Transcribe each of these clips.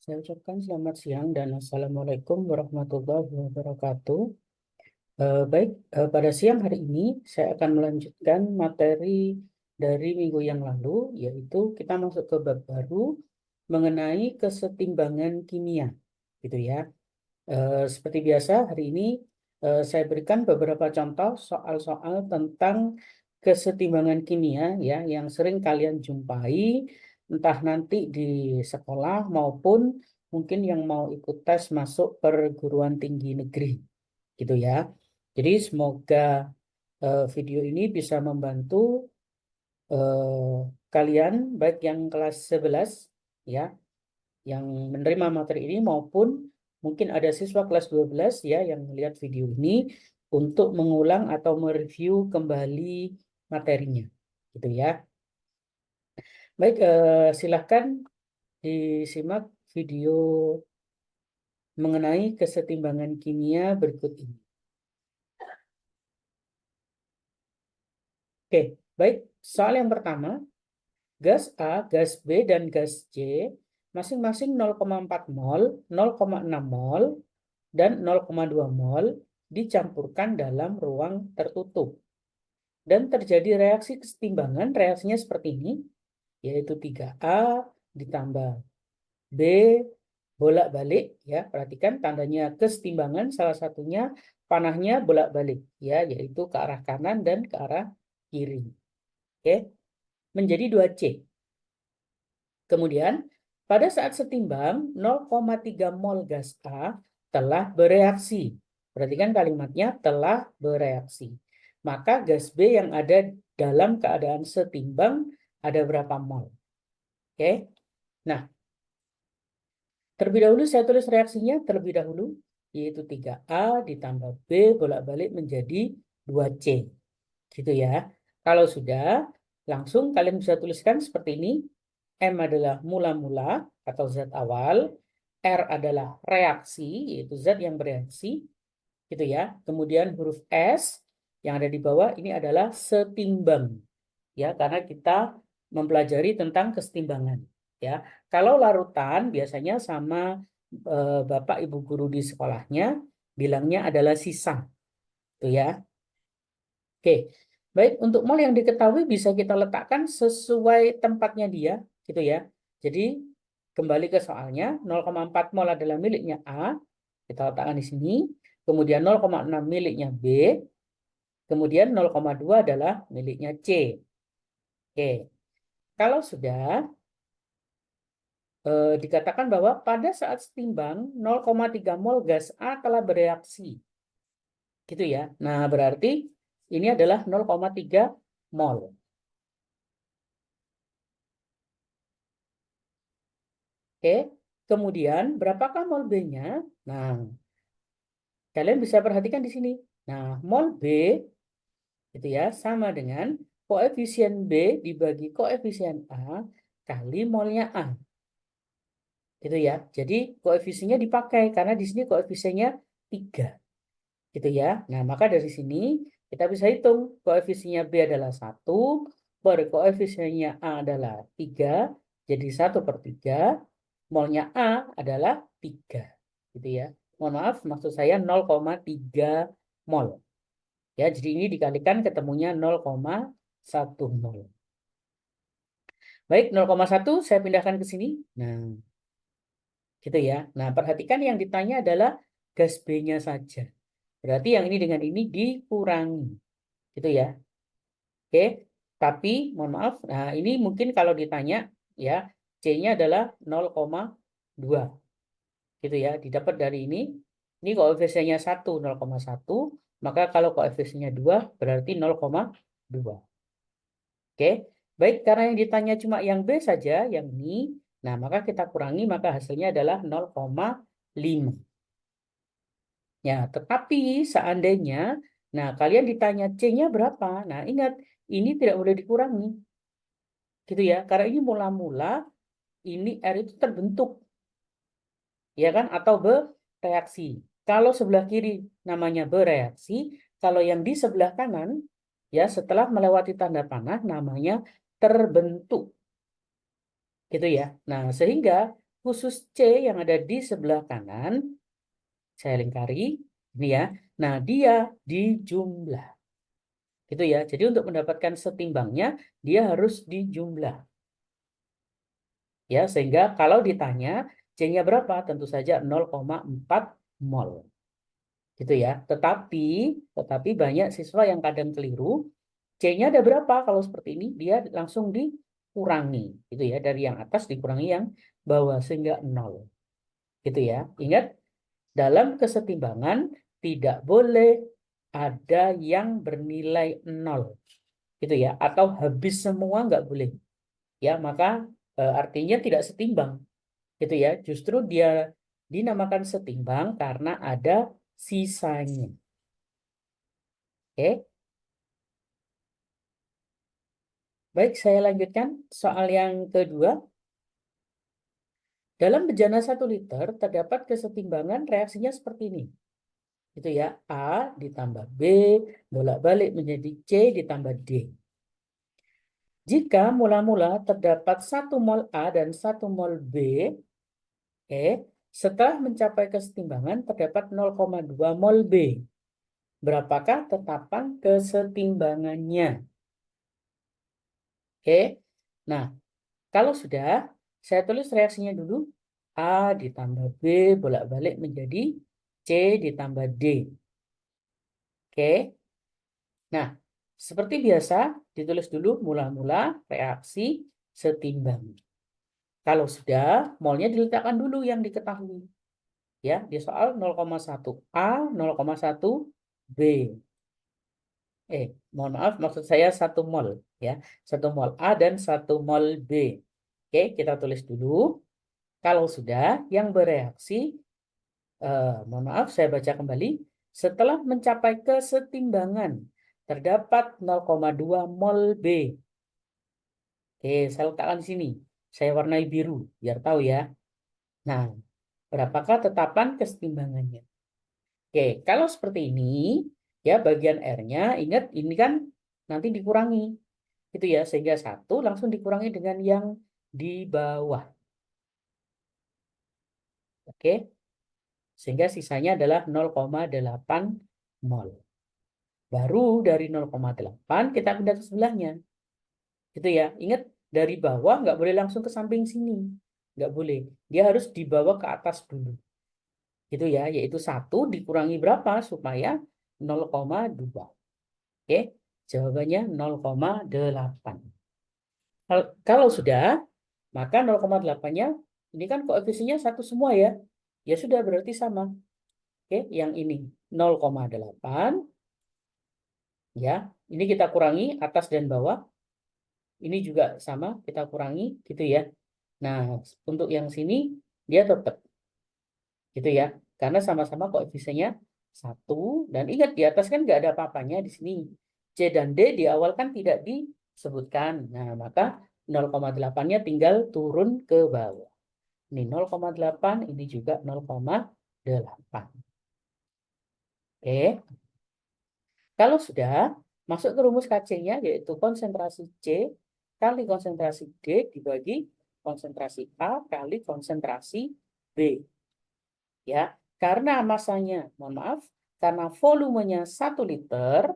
Saya ucapkan selamat siang dan Assalamualaikum warahmatullahi wabarakatuh. Baik, pada siang hari ini saya akan melanjutkan materi dari minggu yang lalu, yaitu kita masuk ke bab baru mengenai kesetimbangan kimia, gitu ya. Seperti biasa hari ini saya berikan beberapa contoh soal-soal tentang kesetimbangan kimia ya yang sering kalian jumpai entah nanti di sekolah maupun mungkin yang mau ikut tes masuk perguruan tinggi negeri gitu ya. Jadi semoga video ini bisa membantu eh, kalian baik yang kelas 11 ya yang menerima materi ini maupun mungkin ada siswa kelas 12 ya yang melihat video ini untuk mengulang atau mereview kembali materinya gitu ya. Baik, silahkan disimak video mengenai kesetimbangan kimia berikut ini. Oke, baik. Soal yang pertama, gas A, gas B, dan gas C masing-masing 0,4 mol, 0,6 mol, dan 0,2 mol dicampurkan dalam ruang tertutup. Dan terjadi reaksi kesetimbangan, reaksinya seperti ini, yaitu 3A ditambah B bolak-balik, ya. Perhatikan tandanya kesetimbangan, salah satunya panahnya bolak-balik, ya, yaitu ke arah kanan dan ke arah kiri. Oke, menjadi 2C. Kemudian, pada saat setimbang, 0,3 mol gas A telah bereaksi. Perhatikan kalimatnya telah bereaksi. Maka gas B yang ada dalam keadaan setimbang ada berapa mol? Oke. Nah, terlebih dahulu saya tulis reaksinya terlebih dahulu, yaitu 3A ditambah B bolak-balik menjadi 2C. Gitu ya. Kalau sudah, langsung kalian bisa tuliskan seperti ini. M adalah mula-mula atau zat awal, R adalah reaksi, yaitu zat yang bereaksi, gitu ya. Kemudian huruf S yang ada di bawah ini adalah setimbang, ya, karena kita mempelajari tentang kesetimbangan, ya. Kalau larutan biasanya sama Bapak Ibu guru di sekolahnya bilangnya adalah sisa, tuh ya. Oke, baik untuk mol yang diketahui bisa kita letakkan sesuai tempatnya dia, gitu ya. Jadi kembali ke soalnya, 0,4 mol adalah miliknya A, kita letakkan di sini. Kemudian 0,6 miliknya B, kemudian 0,2 adalah miliknya C. Oke, kalau sudah dikatakan bahwa pada saat setimbang 0,3 mol gas A telah bereaksi, gitu ya. Nah, berarti ini adalah 0,3 mol. Oke, kemudian berapakah mol B-nya? Nah, kalian bisa perhatikan di sini. Nah, mol B itu ya sama dengan koefisien B dibagi koefisien A kali molnya A. Gitu ya. Jadi koefisiennya dipakai karena di sini koefisiennya 3. Gitu ya. Nah, maka dari sini kita bisa hitung koefisiennya B adalah 1, per koefisiennya A adalah 3, jadi 1/3. Molnya A adalah 3. Gitu ya. Mohon maaf, maksud saya 0,3 mol. Ya, jadi ini dikalikan ketemunya 0,1 mol. Baik, 0,1 saya pindahkan ke sini. Nah, gitu ya. Nah, perhatikan yang ditanya adalah gas B-nya saja. Berarti yang ini dengan ini dikurangi. Gitu ya. Oke, tapi mohon maaf, nah ini mungkin kalau ditanya ya, C-nya adalah 0,2. Gitu ya, didapat dari ini. Ini koefisiennya 1, 0,1. Maka kalau koefisiennya 2, berarti 0,2. Oke, baik karena yang ditanya cuma yang B saja, yang ini. Nah, maka kita kurangi, maka hasilnya adalah 0,5. Ya, tetapi seandainya, nah kalian ditanya C-nya berapa? Nah, ingat, ini tidak boleh dikurangi. Gitu ya, karena ini mula-mula, ini R itu terbentuk. Ya kan? Atau bereaksi. Kalau sebelah kiri namanya bereaksi, kalau yang di sebelah kanan, ya setelah melewati tanda panah namanya terbentuk. Gitu ya. Nah, sehingga khusus C yang ada di sebelah kanan, saya lingkari, ini ya. Nah, dia dijumlah. Gitu ya. Jadi untuk mendapatkan setimbangnya, dia harus dijumlah. Ya, sehingga kalau ditanya C-nya berapa? Tentu saja 0,4 mol. Gitu ya. Tetapi banyak siswa yang kadang keliru, C-nya ada berapa? Kalau seperti ini, dia langsung dikurangi. Gitu ya. Dari yang atas dikurangi yang bawah, sehingga 0. Gitu ya. Ingat, dalam kesetimbangan tidak boleh ada yang bernilai 0. Gitu ya. Atau habis semua nggak boleh. Ya, maka artinya tidak setimbang. Gitu ya. Justru dia dinamakan setimbang karena ada sisanya. Oke. Baik, saya lanjutkan soal yang kedua. Dalam bejana 1 liter terdapat kesetimbangan reaksinya seperti ini. Itu ya, A ditambah B bolak-balik menjadi C ditambah D. Jika mula-mula terdapat 1 mol A dan 1 mol B, setelah mencapai kesetimbangan terdapat 0,2 mol B. Berapakah tetapan kesetimbangannya? Oke. Nah, kalau sudah, saya tulis reaksinya dulu. A ditambah B bolak-balik menjadi C ditambah D. Oke. Nah, seperti biasa, ditulis dulu mula-mula reaksi setimbang. Kalau sudah, molnya diletakkan dulu yang diketahui. Ya, di soal 0,1 A, 0,1 B. Mohon maaf, maksud saya 1 mol. Ya, 1 mol A dan 1 mol B. Oke, kita tulis dulu. Kalau sudah, yang bereaksi, mohon maaf, saya baca kembali. Setelah mencapai kesetimbangan, terdapat 0,2 mol B. Oke, saya letakkan di sini. Saya warnai biru, biar tahu ya. Nah, berapakah tetapan kesetimbangannya? Oke, kalau seperti ini, ya bagian R-nya, ingat ini kan nanti dikurangi. Itu ya, sehingga 1 langsung dikurangi dengan yang di bawah. Oke, sehingga sisanya adalah 0,8 mol. Baru dari 0,8 kita pindah ke sebelahnya. Itu ya, ingat dari bawah nggak boleh langsung ke samping sini. Nggak boleh. Dia harus dibawa ke atas dulu. Gitu ya, yaitu 1 dikurangi berapa supaya 0,2. Oke, jawabannya 0,8. Kalau sudah, maka 0,8-nya ini kan koefisiennya 1 semua ya. Ya sudah berarti sama. Oke, yang ini 0,8 ya. Ini kita kurangi atas dan bawah. Ini juga sama, kita kurangi gitu ya. Nah, untuk yang sini dia tetap gitu ya. Karena sama-sama koefisiennya 1 dan ingat di atas kan nggak ada apa-apanya di sini. C dan D di awal kan tidak disebutkan. Nah, maka 0,8-nya tinggal turun ke bawah. Ini 0,8, ini juga 0,8. Oke. Kalau sudah masuk ke rumus KC-nya yaitu konsentrasi C kali konsentrasi D dibagi konsentrasi A kali konsentrasi B. Ya, karena masanya, mohon maaf, karena volumenya 1 liter,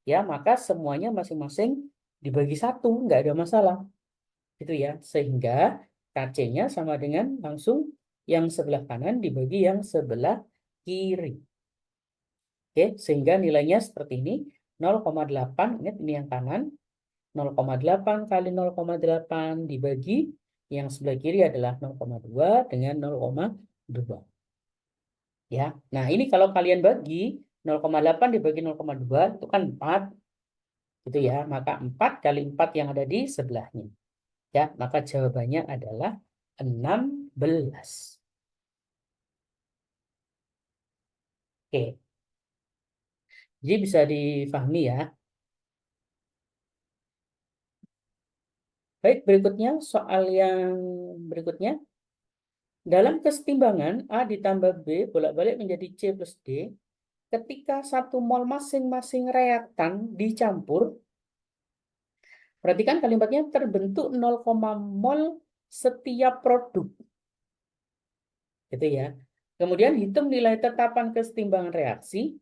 ya maka semuanya masing-masing dibagi 1, nggak ada masalah. Gitu ya, sehingga KC-nya sama dengan langsung yang sebelah kanan dibagi yang sebelah kiri. Oke, sehingga nilainya seperti ini, 0,8, ingat ini yang kanan, 0,8 kali 0,8 dibagi yang sebelah kiri adalah 0,2 dengan 0,2. Ya, nah ini kalau kalian bagi 0,8 dibagi 0,2 itu kan 4, gitu ya. Maka 4 kali 4 yang ada di sebelahnya. Ya, maka jawabannya adalah 16. Oke, jadi bisa difahami ya. Baik, berikutnya soal yang berikutnya. Dalam kesetimbangan A ditambah B bolak-balik menjadi C plus D, ketika 1 mol masing-masing reaktan dicampur, perhatikan kalimatnya terbentuk 0, mol setiap produk. Gitu ya. Kemudian hitung nilai tetapan kesetimbangan reaksi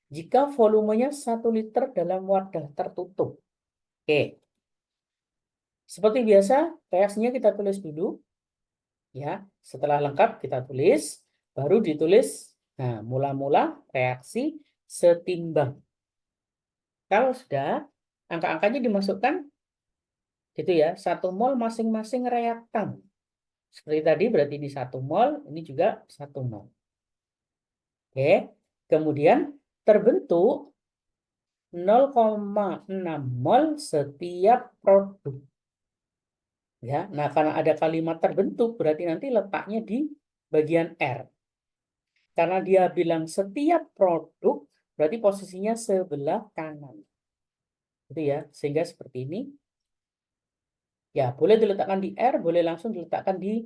jika volumenya 1 liter dalam wadah tertutup. Oke. Seperti biasa, reaksinya kita tulis dulu. Ya, setelah lengkap kita tulis, baru ditulis. Nah, mula-mula reaksi setimbang. Kalau sudah, angka-angkanya dimasukkan, gitu ya, 1 mol masing-masing reaktan. Seperti tadi berarti di 1 mol, ini juga 1 mol. Oke, kemudian terbentuk 0,6 mol setiap produk. Ya, nah karena ada kalimat terbentuk, berarti nanti letaknya di bagian R. Karena dia bilang setiap produk, berarti posisinya sebelah kanan. Itu ya, sehingga seperti ini. Ya, boleh diletakkan di R, boleh langsung diletakkan di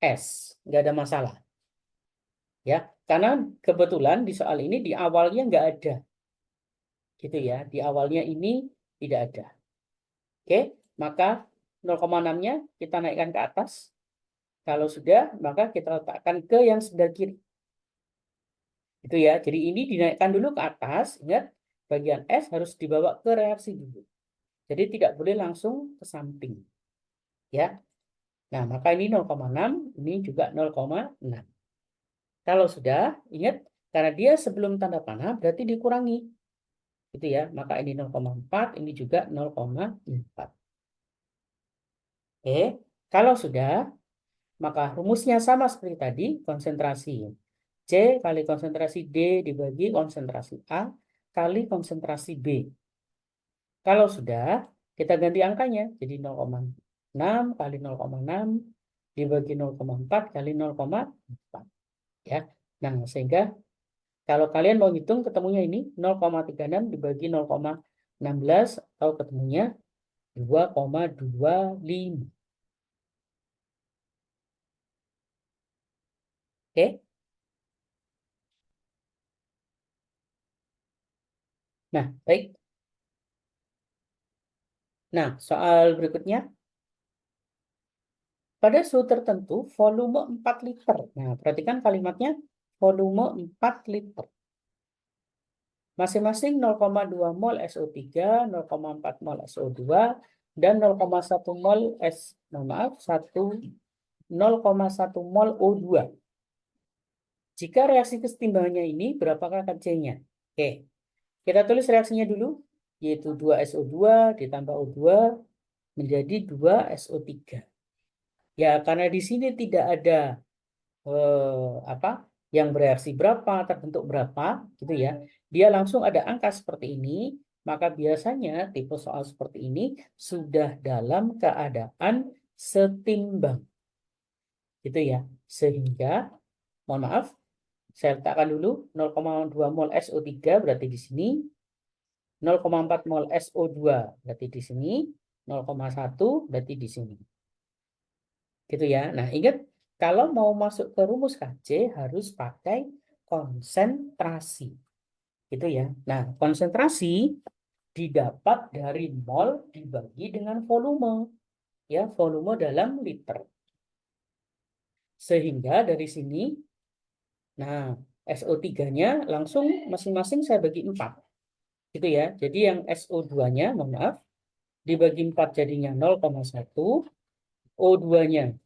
S. Nggak ada masalah. Ya, karena kebetulan di soal ini di awalnya nggak ada. Gitu ya, di awalnya ini tidak ada. Oke, maka 0,6-nya kita naikkan ke atas. Kalau sudah, maka kita letakkan ke yang sebelah kiri. Itu ya, jadi ini dinaikkan dulu ke atas. Ingat, bagian S harus dibawa ke reaksi dulu. Jadi tidak boleh langsung ke samping. Ya. Nah, maka ini 0,6, ini juga 0,6. Kalau sudah, ingat, karena dia sebelum tanda panah, berarti dikurangi. Gitu ya, maka ini 0,4, ini juga 0,4. Oke, kalau sudah, maka rumusnya sama seperti tadi, konsentrasi C kali konsentrasi D dibagi konsentrasi A kali konsentrasi B. Kalau sudah, kita ganti angkanya jadi 0,6 kali 0,6 dibagi 0,4 kali 0,4. Ya. Nah, sehingga kalau kalian mau hitung ketemunya ini 0,36 dibagi 0,16 atau ketemunya 2,25. Oke? Nah, baik. Nah, soal berikutnya. Pada suhu tertentu, volume 4 liter. Nah, perhatikan kalimatnya volume 4 liter. Masing-masing 0,2 mol SO3, 0,4 mol SO2, dan 0,1 mol 0,1 mol O2. Jika reaksi kesetimbangannya ini, berapakah C-nya? Oke, kita tulis reaksinya dulu, yaitu 2SO2 ditambah O2 menjadi 2SO3. Ya, karena di sini tidak ada yang bereaksi berapa, terbentuk berapa, gitu ya. Dia langsung ada angka seperti ini, maka biasanya tipe soal seperti ini sudah dalam keadaan setimbang. Gitu ya. Sehingga, mohon maaf, saya letakkan dulu 0,2 mol SO3 berarti di sini, 0,4 mol SO2 berarti di sini, 0,1 berarti di sini. Gitu ya. Nah, ingat kalau mau masuk ke rumus KC harus pakai konsentrasi. Gitu ya. Nah, konsentrasi didapat dari mol dibagi dengan volume. Ya, volume dalam liter. Sehingga dari sini, nah, SO3-nya langsung masing-masing saya bagi 4. Gitu ya. Jadi yang SO2-nya, mohon maaf, dibagi 4 jadinya 0,1. O2-nya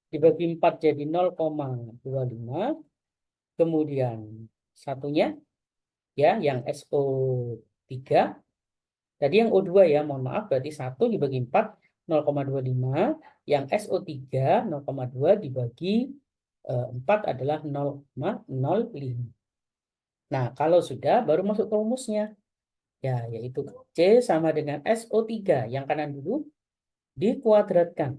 dibagi 4 jadi 0,25. Kemudian satunya ya yang SO3. Tadi yang O2 ya, mohon maaf, berarti 1 dibagi 4 0,25. Yang SO3 0,2 dibagi 4 adalah 0,05. Nah, kalau sudah baru masuk ke rumusnya. Ya, yaitu C sama dengan SO3 yang kanan dulu dikuadratkan.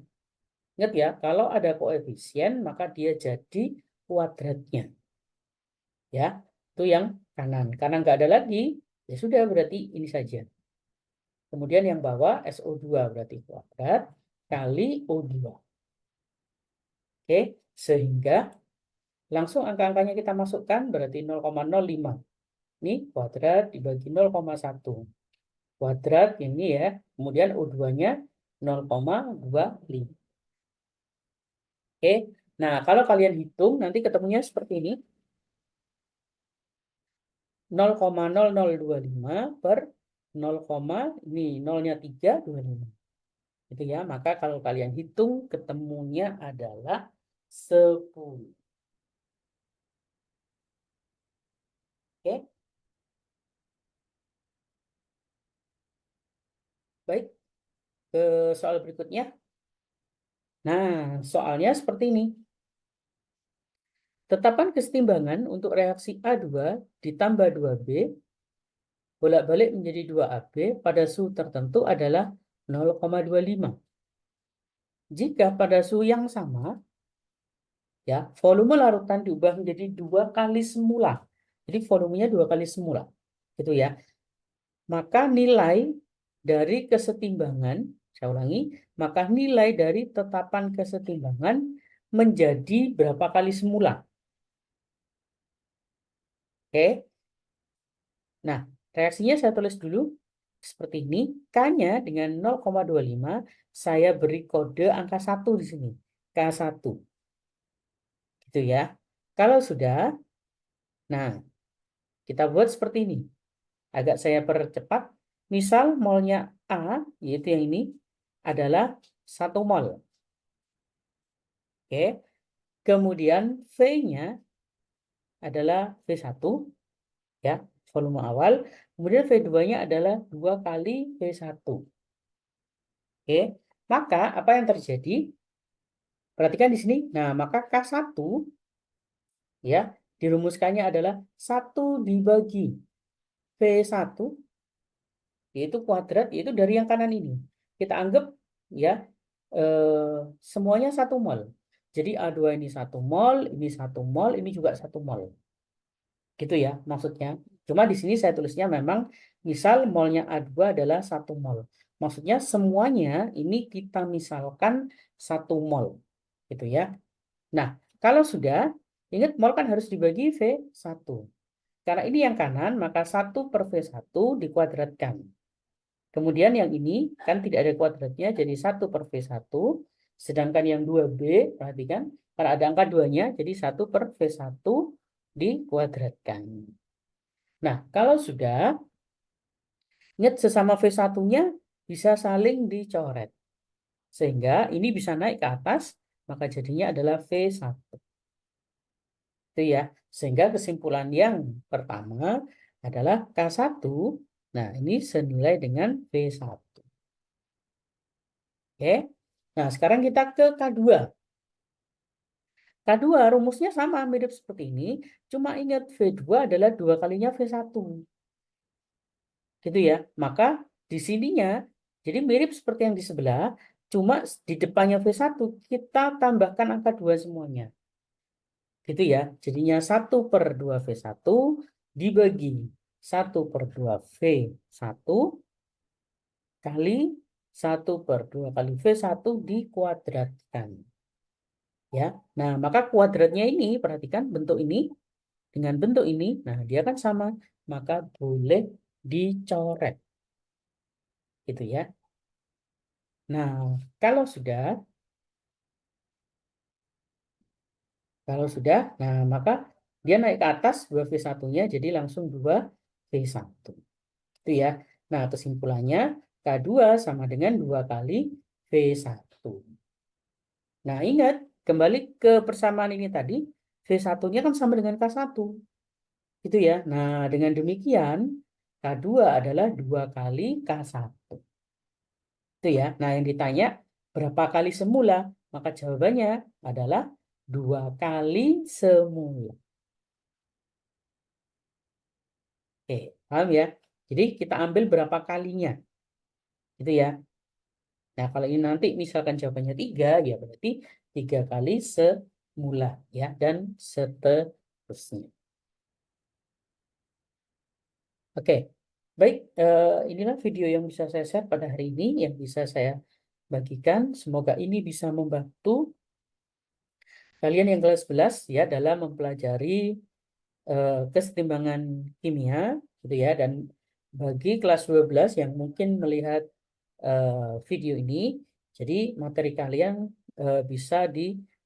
Ingat ya, kalau ada koefisien maka dia jadi kuadratnya. Ya, itu yang kanan. Karena nggak ada lagi, ya sudah berarti ini saja. Kemudian yang bawah SO2 berarti kuadrat kali O2. Oke, sehingga langsung angka-angkanya kita masukkan berarti 0,05. Ini kuadrat dibagi 0,1. Kuadrat ini ya, kemudian O2-nya 0,25. Oke, Nah, kalau kalian hitung nanti ketemunya seperti ini. 0,0025 per 0, ini nolnya 325. Itu ya, maka kalau kalian hitung ketemunya adalah 10. Oke, baik. Ke soal berikutnya. Nah, soalnya seperti ini. Tetapkan kesetimbangan untuk reaksi A2 ditambah 2B bolak-balik menjadi 2AB pada suhu tertentu adalah 0,25. Jika pada suhu yang sama, ya, volume larutan diubah menjadi 2 kali semula. Jadi volumenya 2 kali semula. Gitu ya. Maka nilai dari kesetimbangan, saya ulangi, maka nilai dari tetapan kesetimbangan menjadi berapa kali semula. Oke. Nah, reaksinya saya tulis dulu seperti ini. K-nya dengan 0,25 saya beri kode angka 1 di sini. K1. Gitu ya. Kalau sudah, nah, kita buat seperti ini. Agak saya percepat. Misal molnya A, yaitu yang ini, adalah 1 mol. Oke. Kemudian V-nya adalah V1, ya, volume awal. Kemudian V2-nya adalah 2 kali V1. Oke. Maka apa yang terjadi? Perhatikan di sini. Nah, maka K1, ya, dirumuskannya adalah 1 dibagi V1, yaitu kuadrat, yaitu dari yang kanan ini. Kita anggap, ya, semuanya 1 mol. Jadi A2 ini 1 mol, ini 1 mol, ini juga 1 mol. Gitu ya maksudnya. Cuma di sini saya tulisnya memang misal molnya A2 adalah 1 mol. Maksudnya semuanya ini kita misalkan 1 mol. Gitu ya. Nah, kalau sudah, ingat mol kan harus dibagi V1. Karena ini yang kanan, maka 1 per V1 dikuadratkan. Kemudian yang ini kan tidak ada kuadratnya, jadi 1 per V1. Sedangkan yang 2B, perhatikan, karena ada angka 2-nya, jadi 1 per V1 dikuadratkan. Nah, kalau sudah, ingat sesama V1-nya bisa saling dicoret. Sehingga ini bisa naik ke atas, maka jadinya adalah V1. Itu ya. Sehingga kesimpulan yang pertama adalah K1. Nah, ini senilai dengan V1. Oke. Nah, sekarang kita ke K2. K2 rumusnya sama, mirip seperti ini. Cuma ingat V2 adalah 2 kalinya V1. Gitu ya. Maka di sininya, jadi mirip seperti yang di sebelah, cuma di depannya V1 kita tambahkan angka 2 semuanya. Gitu ya. Jadinya 1 per 2 V1 dibagi 1 per 2 V1 kali 1 per 2 kali V1 dikuadratkan. Ya. Nah, maka kuadratnya ini, perhatikan bentuk ini dengan bentuk ini, nah dia kan sama, maka boleh dicoret. Gitu ya. Nah, kalau sudah, nah maka dia naik ke atas 2V1-nya jadi langsung 2V1. Itu ya. Nah, kesimpulannya K2 sama dengan 2 kali V1. Nah, ingat, kembali ke persamaan ini tadi, V1-nya kan sama dengan K1. Itu ya. Nah, dengan demikian, K2 adalah 2 kali K1. Itu ya. Nah, yang ditanya berapa kali semula? Maka jawabannya adalah 2 kali semula. Oke, paham ya? Jadi kita ambil berapa kalinya. Gitu ya. Nah, kalau ini nanti misalkan jawabannya 3, ya berarti 3 kali semula. Ya, dan seterusnya. Oke, baik. Inilah video yang bisa saya share pada hari ini, yang bisa saya bagikan. Semoga ini bisa membantu kalian yang kelas 11 ya dalam mempelajari kesetimbangan kimia gitu ya, dan bagi kelas 12 yang mungkin melihat video ini, jadi materi kalian bisa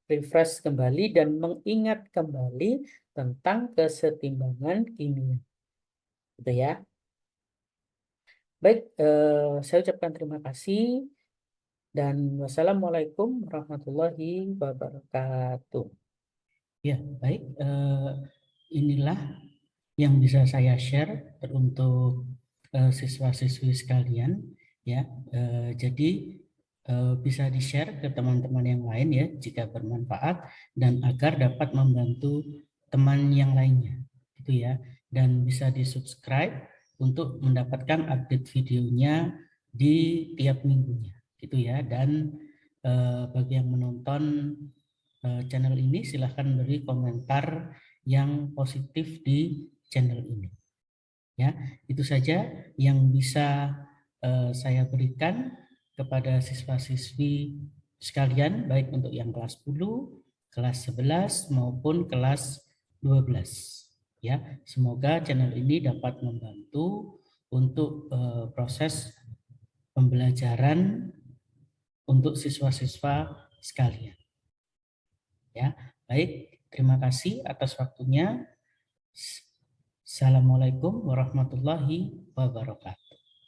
refresh kembali dan mengingat kembali tentang kesetimbangan kimia. Gitu ya. Baik, saya ucapkan terima kasih dan wassalamualaikum warahmatullahi wabarakatuh. Ya, baik. Inilah yang bisa saya share untuk siswa-siswi sekalian. Ya, jadi bisa di-share ke teman-teman yang lain ya jika bermanfaat dan agar dapat membantu teman yang lainnya, gitu ya. Dan bisa di-subscribe untuk mendapatkan update videonya di tiap minggunya, gitu ya. Dan bagi yang menonton channel ini silahkan beri komentar yang positif di channel ini. Ya, itu saja yang bisa saya berikan kepada siswa-siswi sekalian, baik untuk yang kelas 10, kelas 11 maupun kelas 12. Ya, semoga channel ini dapat membantu untuk proses pembelajaran untuk siswa-siswa sekalian. Ya, baik. Terima kasih atas waktunya. Assalamualaikum warahmatullahi wabarakatuh.